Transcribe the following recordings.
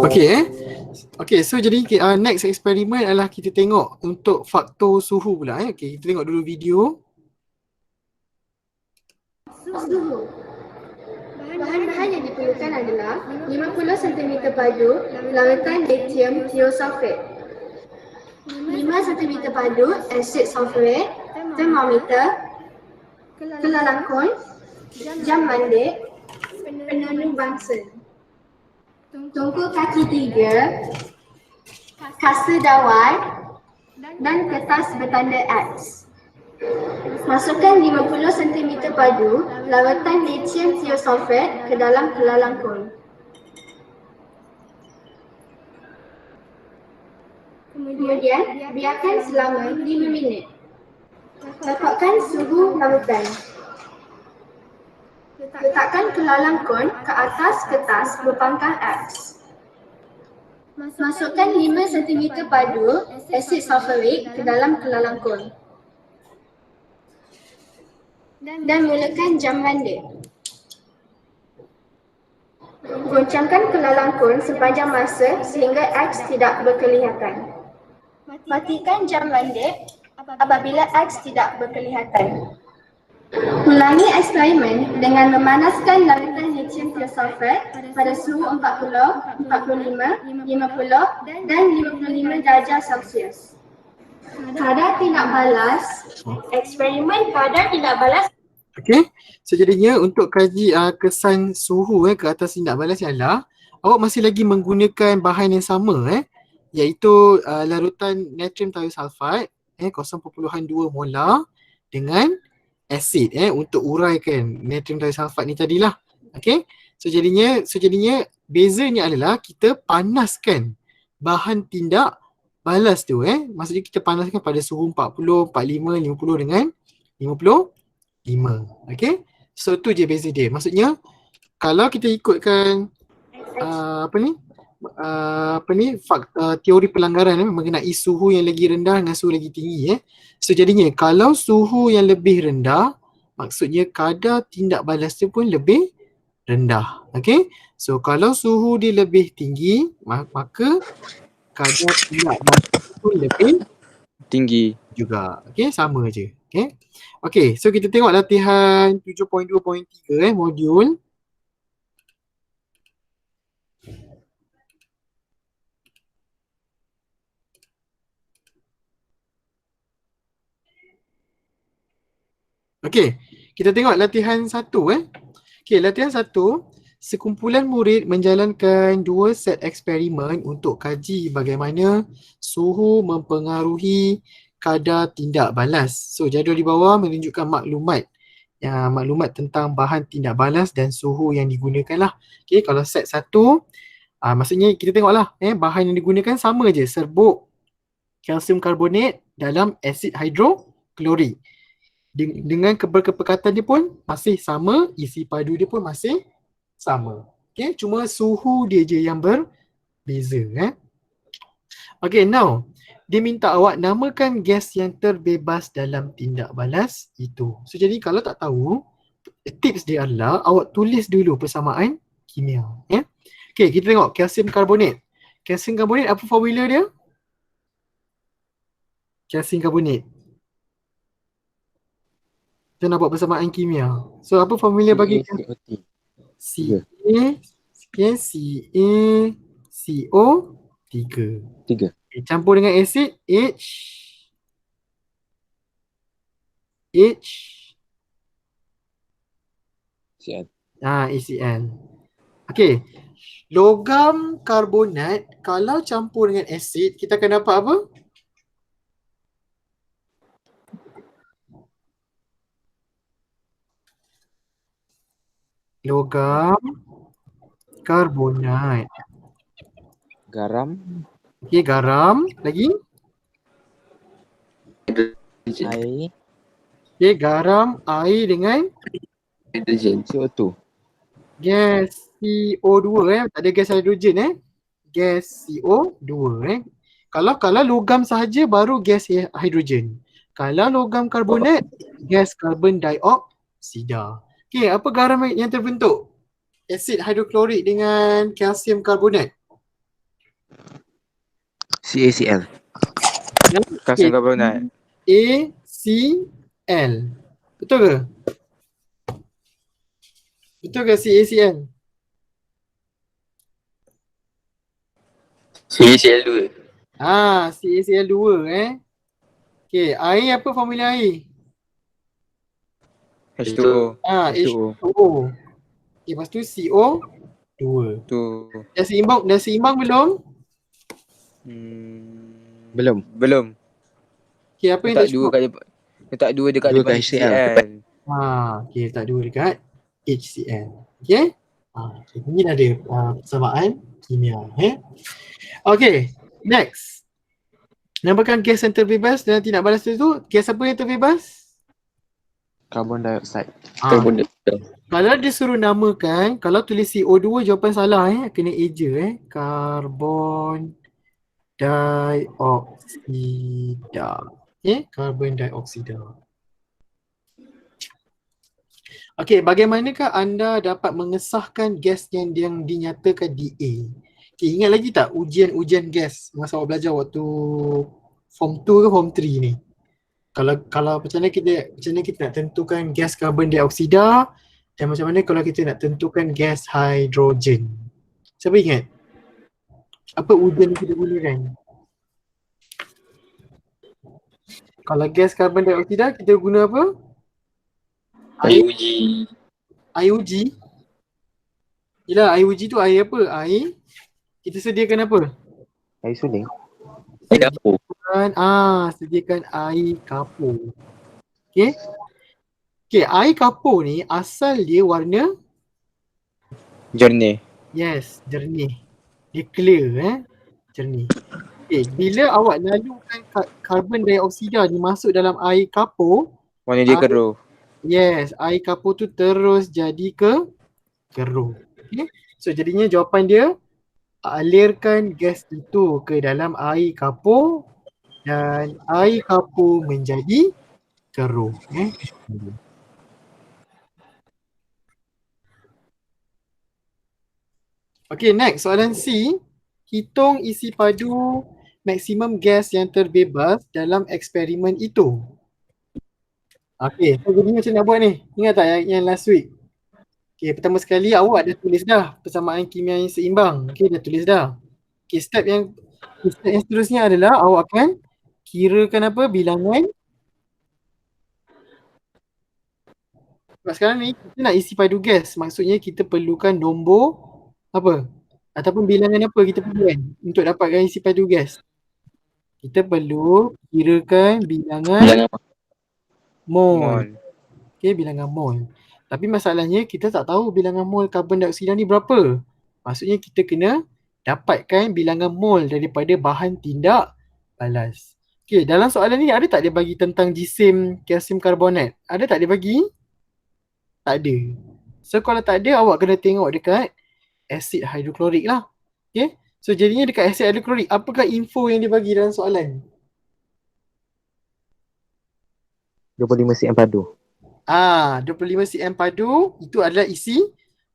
Okey Okey, so jadi next eksperimen adalah kita tengok untuk faktor suhu pula Okey, kita tengok dulu video. Suhu. Bahan-bahan yang diperlukan adalah 50 cm padu larutan lithium thiosulfate, 5 cm padu asid sulfurik, termometer, kelalangkon, jam mandik, penenun bangsa, tungku kaki 3, kasa dawai dan kertas bertanda X. Masukkan 50 cm padu larutan lithium thiosulfate ke dalam kelalangkon. Kemudian biarkan selama 5 minit. Letakkan suhu larutan. Letakkan kelalangkon ke atas kertas berpangkah X. Masukkan 5 cm padu asid sulfurik ke dalam kelalangkon. Dan mulakan jam mandik. Goncangkan kelalangkon sepanjang masa sehingga X tidak berkelihatan. Matikan jam mandik apabila X tidak berkelihatan. Ulangi eksperimen dengan memanaskan larutan lithium thiosulfate pada suhu 40, 45, 50 dan 55 darjah Celsius. Kadar tindak balas, eksperimen kadar tindak balas. Okey, so jadinya untuk kaji kesan suhu ke atas tindak balas ialah awak masih lagi menggunakan bahan yang sama iaitu larutan natrium thiosulfate 0.2 molar dengan asid untuk uraikan natrium thiosulfate ni tadilah. Okey, so jadinya bezanya adalah kita panaskan bahan tindak balas tu maksudnya kita panaskan pada suhu 40, 45, 50 dengan 55. Okey, so tu je beza dia. Maksudnya kalau kita ikutkan teori pelanggaran mengenai suhu yang lagi rendah dengan suhu lagi tinggi so jadinya kalau suhu yang lebih rendah maksudnya kadar tindak balas dia pun lebih rendah. Okey, so kalau suhu dia lebih tinggi maka kadar tindak balas pun lebih tinggi juga. Okey, sama je. Okey, so kita tengok latihan 7.2.3 modul. Okey, kita tengok latihan 1 Okey, latihan 1, sekumpulan murid menjalankan 2 set eksperimen untuk kaji bagaimana suhu mempengaruhi kadar tindak balas. So jadual di bawah menunjukkan maklumat tentang bahan tindak balas dan suhu yang digunakan lah. Okey, kalau set 1 maksudnya kita tengoklah bahan yang digunakan sama je, serbuk kalsium karbonat dalam asid hidroklorik. Dengan keberkepekatan dia pun masih sama, isi padu dia pun masih sama. Okey, cuma suhu dia je yang berbeza Okey, now dia minta awak namakan gas yang terbebas dalam tindak balas itu. So jadi kalau tak tahu, tips dia adalah awak tulis dulu persamaan kimia Okey, kita tengok kalsium karbonat. Kalsium karbonat apa formula dia? Kalsium karbonat. Kita nak buat persamaan kimia. So apa formula bagi CaCO3? CaCO3. Campur dengan asid HCl. Okey. Logam karbonat kalau campur dengan asid kita akan dapat apa? Logam karbonat. Garam. Okey, garam. Lagi? Air. Okey, garam, air dengan hidrogen. CO2. gas CO2 tak ada gas hidrogen gas CO2 Kalau logam sahaja baru gas hidrogen. Kalau logam karbonat, gas karbon dioksida. Okey, apa garam yang terbentuk? Asid hidroklorik dengan kalsium karbonat. CaCl. Kalsium karbonat. ACL. Betul ke? Betul ke CaCl? CaCl2. CaCl2 Okay, air apa formula air? H2O. H2O. H2O. Okay, lepas tu CO2. Tu. Dah seimbang belum? Belum. Okay, apa yang Letak tak dua cukup? kat depan. Letak dua dekat Dua depan kat HCl. HCl. Okay, letak 2 dekat HCl. Okay? Okay, ini dah ada persamaan kimia. Okay, next. Namakan gas yang terbebas dan tidak balas itu. Gas apa yang terbebas? Carbon dioxide. Karbon Kalau dia suruh namakan, kalau tulis CO2 jawapan salah kena eja Karbon dioksida. Karbon dioksida. Okey, bagaimanakah anda dapat mengesahkan gas yang dinyatakan DA? Okey, ingat lagi tak ujian gas masa awak belajar waktu form 2 ke form 3 ni? Kalau macam mana kita nak tentukan gas karbon dioksida dan macam mana kalau kita nak tentukan gas hidrogen. Siapa ingat? Apa ujian yang kita gunakan? Kalau gas karbon dioksida kita guna apa? IUG. IUG. Yelah, IUG tu air apa? Air kita sediakan apa? Air suling. Dapur. Sediakan air kapur. Okay, air kapur ni asal dia warna Jernih. yes, jernih. Dia clear jernih. Okay, bila awak lalukan karbon dioksida ni masuk dalam air kapur, Warna dia keruh. yes, air kapur tu terus jadi keruh. Okay, so jadinya jawapan dia alirkan gas itu ke dalam air kapur dan air kapur menjadi keruh. Okay, next soalan C. Hitung isi padu maksimum gas yang terbebas dalam eksperimen itu. Okay, so jadi macam nak buat ni? Ingat tak yang last week? Okay, pertama sekali awak dah tulis dah persamaan kimia yang seimbang. Okay, dah tulis dah. Okay, step yang seterusnya adalah awak akan kirakan apa? Bilangan. Sebab sekarang ni kita nak isi padu gas. Maksudnya kita perlukan nombor apa? Ataupun bilangan apa kita perlukan untuk dapatkan isi padu gas. Kita perlu kirakan bilangan mol. Okay, bilangan mol. Tapi masalahnya kita tak tahu bilangan mol karbon dioksida ni berapa. Maksudnya kita kena dapatkan bilangan mol daripada bahan tindak balas. Okay, dalam soalan ni ada tak dia bagi tentang jisim kalsium karbonat? Ada tak dia bagi? Tak ada. So kalau tak ada, awak kena tengok dekat asid hidroklorik lah. Okay, so jadinya dekat asid hidroklorik, apakah info yang dia bagi dalam soalan? 25 cm padu. 25 cm padu itu adalah isi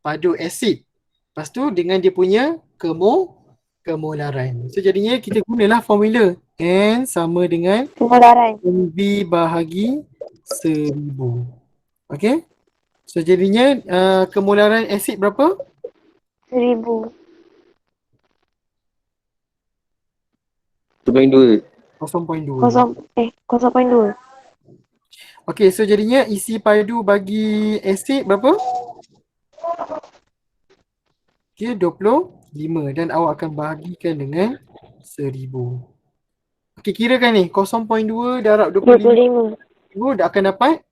padu asid. Lepas tu dengan dia punya kemolaran. So jadinya kita gunalah formula N sama dengan Kemolaran. MV bahagi 1000. Okay. So jadinya kemolaran asid berapa? 1000. 2.2. 0.2. 0.2. Okay, so jadinya isi padu bagi asid berapa? Okay, 25 dan awak akan bahagikan dengan 1000. Okay, kirakan ni 0.2 darab 25 dah akan dapat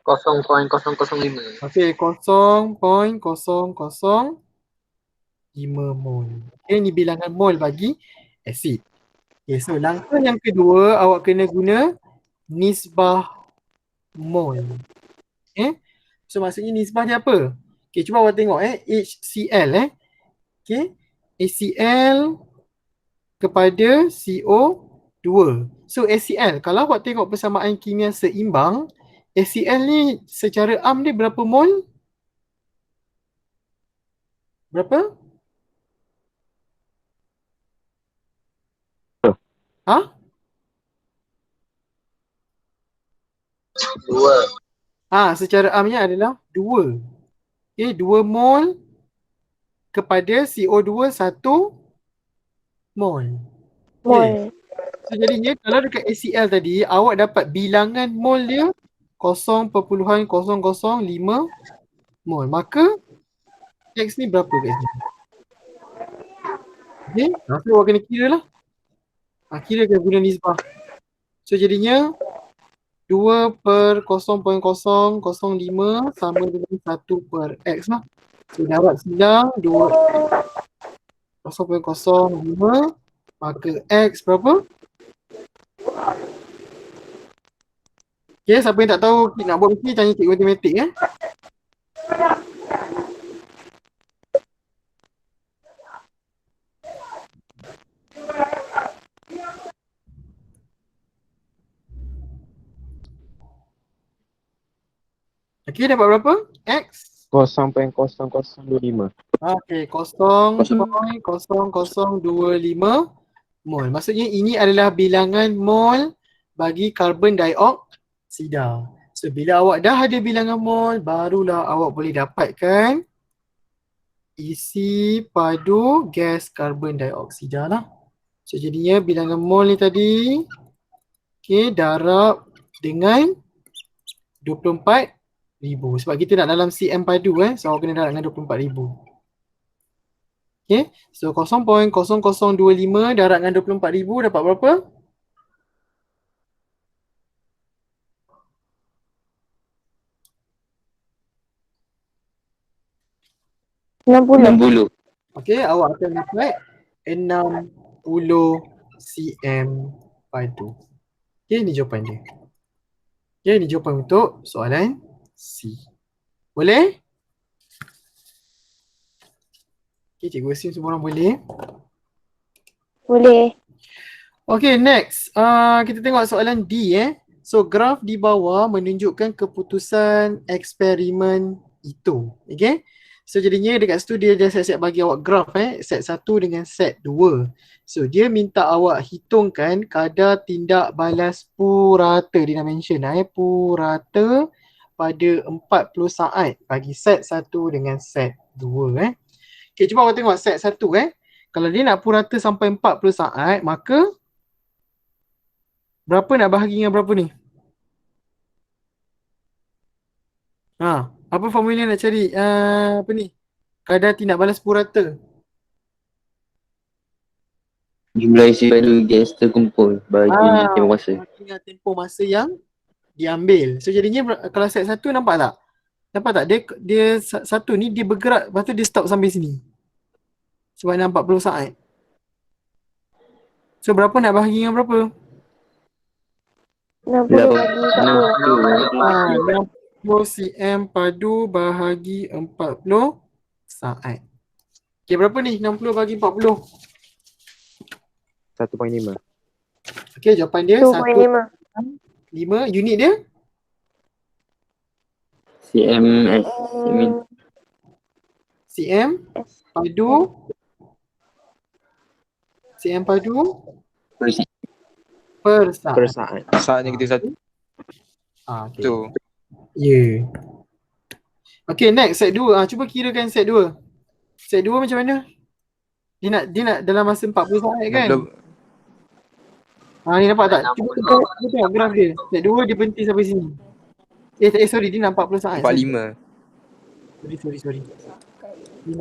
0.005. okay, 0.005 mol. Okay, ni bilangan mol bagi asid. Okay, so langkah yang kedua awak kena guna nisbah mol. Okay, so maksudnya nisbah dia apa? Okay, cuba awak tengok HCl okay, HCl kepada CO2. So HCl, kalau awak tengok persamaan kimia seimbang, HCl ni secara am dia berapa mol? Berapa? Ha? 2. Secara amnya adalah 2. Okay, 2 mol kepada CO2 1 mol. Okay. Mol. So jadinya kalau dekat ACL tadi awak dapat bilangan mol dia 0.005 mol. Maka X ni berapa kat sini? Okay. So awak kena kira lah. Kira guna nisbah. So jadinya 2 per 0.005 sama dengan 1 per X lah. So darat sidang 0.05 maka X berapa? Okay, siapa yang tak tahu nak buat mesti tanya cikgu matematik Okay, dapat berapa? X 0.0025. Okay, 0.0025 mol. Maksudnya ini adalah bilangan mol bagi karbon dioksida. So bila awak dah ada bilangan mol, barulah awak boleh dapatkan isi padu gas karbon dioksida lah. So jadinya bilangan mol ni tadi, okay, darab dengan 24,000. Sebab kita nak dalam cm padu so awak kena darab dengan 24,000. Okay, so 0.0025 darab dengan 24,000 dapat berapa? RM60. 60. Okay, awak akan dapat 60 cm padu. Okay, ini jawapan dia. Okay, ini jawapan untuk soalan C. Boleh? Okay, cikgu assume semua orang boleh. Boleh. Okay, next. Kita tengok soalan D So, graf di bawah menunjukkan keputusan eksperimen itu. Okay? So, jadinya dekat situ dia dah set bagi awak graf set 1 dengan set 2. So, dia minta awak hitungkan kadar tindak balas purata. Dia nak mention purata pada 40 saat bagi set 1 dengan set 2 Okay, cuba awak tengok set 1 Kalau dia nak purata sampai 40 saat, maka berapa nak bahagi dengan berapa ni? Apa formula nak cari apa ni? Kadar tindak balas purata. Jumlah isi padu gas terkumpul bagi tempoh masa. Dengan tempoh masa yang diambil. So jadinya kalau set 1 nampak tak? Nampak tak? Dia satu ni dia bergerak, lepas tu dia stop sampai sini. Sebab nak 40 saat. So berapa nak bahagi dengan berapa? 60 bagi 40. 60 cm padu bahagi 40 saat. Okay, berapa ni? 60 bagi 40. 1.5. Okay, jawapan dia 2.5. 1.5. Unit dia? CMS. cm padu. Cm padu per saat. Per saat. Saat negatif 1 Okay. tu. Yeah. Okay, next set 2. Cuba kirakan set 2. Set 2 macam mana? Dia nak dalam masa 40 saat kan? Ni nampak tak? Cuba tengok graf dia. Set 2 dia berhenti sampai sini. Sorry, dia nak 40 saat. 45. Sorry. Dia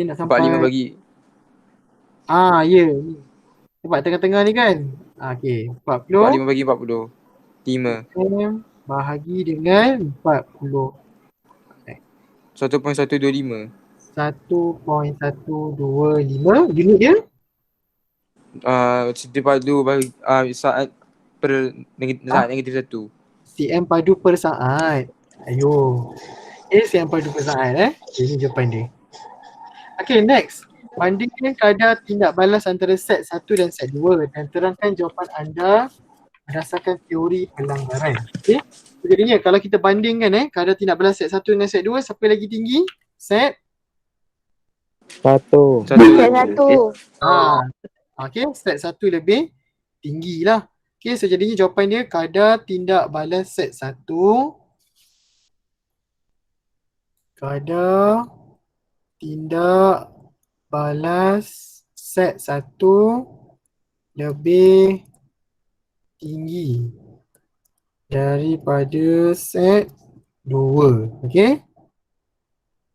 nak sampai 45 bagi. Ya. Ni. Nampak tengah-tengah ni kan? Okay. 40 45 bagi 40. 5. bahagi dengan 40. 1.125. 1.125. Unit dia? Cerita padu bagi saat per saat negatif 1. cm padu per saat. Ayo. cm padu per saat Ini jawapan dia. Okay, next. Bandingkan kadar tindak balas antara set 1 dan set 2 dan terangkan jawapan anda berdasarkan teori pelanggaran. Okay. Jadinya kalau kita bandingkan kadar tindak balas set 1 dengan set 2, siapa lagi tinggi? Set 1. Set 1. Okay, set 1 lebih tinggi lah. Okay, so jadinya jawapan dia kadar tindak balas set 1 kadar tindak balas set 1 lebih tinggi daripada set 2. Okey?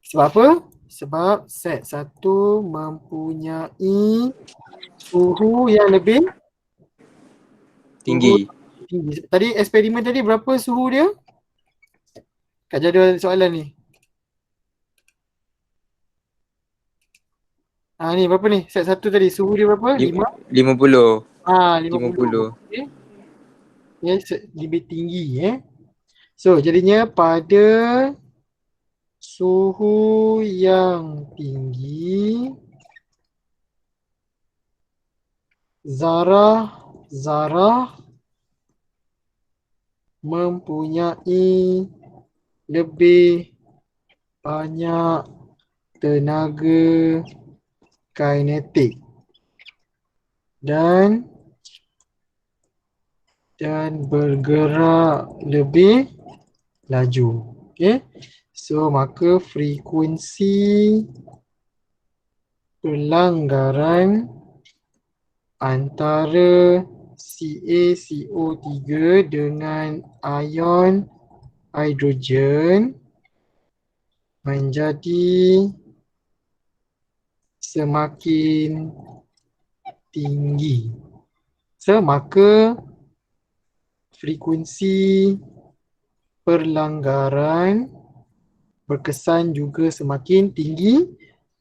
Sebab apa? Sebab set 1 mempunyai suhu yang lebih Tinggi. tinggi. Tadi eksperimen tadi berapa suhu dia? Kat jadual soalan ni. Ni berapa ni? Set 1 tadi suhu dia berapa? 5? 50. 50. Okey. Lebih tinggi So jadinya pada suhu yang tinggi zarah mempunyai lebih banyak tenaga kinetik dan bergerak lebih laju. Okay. So maka frekuensi pelanggaran antara CaCO3 dengan ion hidrogen menjadi semakin tinggi. Maka frekuensi pelanggaran berkesan juga semakin tinggi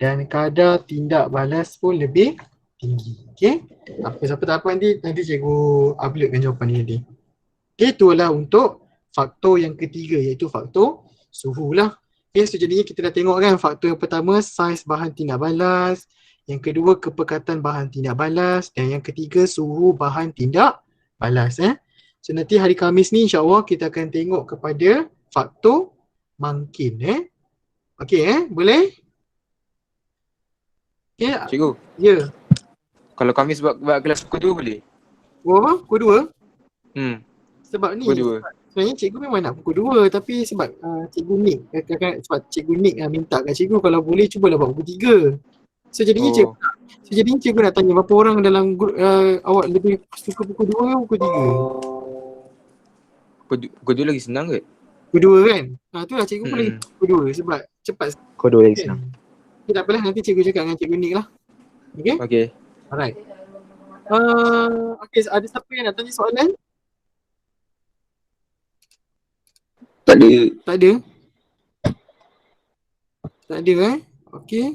dan kadar tindak balas pun lebih tinggi. Okey. Siapa tak apa nanti cikgu uploadkan jawapan ni nanti. Okey, itulah untuk faktor yang ketiga iaitu faktor suhu lah. Okey, so jadinya kita dah tengok kan faktor yang pertama saiz bahan tindak balas, yang kedua kepekatan bahan tindak balas dan yang ketiga suhu bahan tindak balas So nanti hari Khamis ni insya-Allah kita akan tengok kepada faktor mangkin Okey boleh? Okey. Cikgu, Ya. kalau kami buat kelas pukul 2 boleh? Pukul 2? Sebab ni Pukul 2. sebenarnya cikgu memang nak pukul 2 tapi sebab cikgu Nick sebab cikgu Nick minta kat cikgu kalau boleh cubalah buat pukul 3. So jadinya cikgu nak tanya berapa orang dalam grup awak lebih suka pukul 2 ke pukul 3? Pukul 2 lagi senang ke? Pukul 2 kan? Itulah cikgu pun lagi pukul 2 sebab cepat. Kau 2 lagi senang. Okay, tak apalah nanti cikgu cakap dengan cikgu Nick lah. Okay? Okay. Alright. Okay, ada siapa yang nak tanya soalan? Tak ada. Tak ada? Tak ada Okay.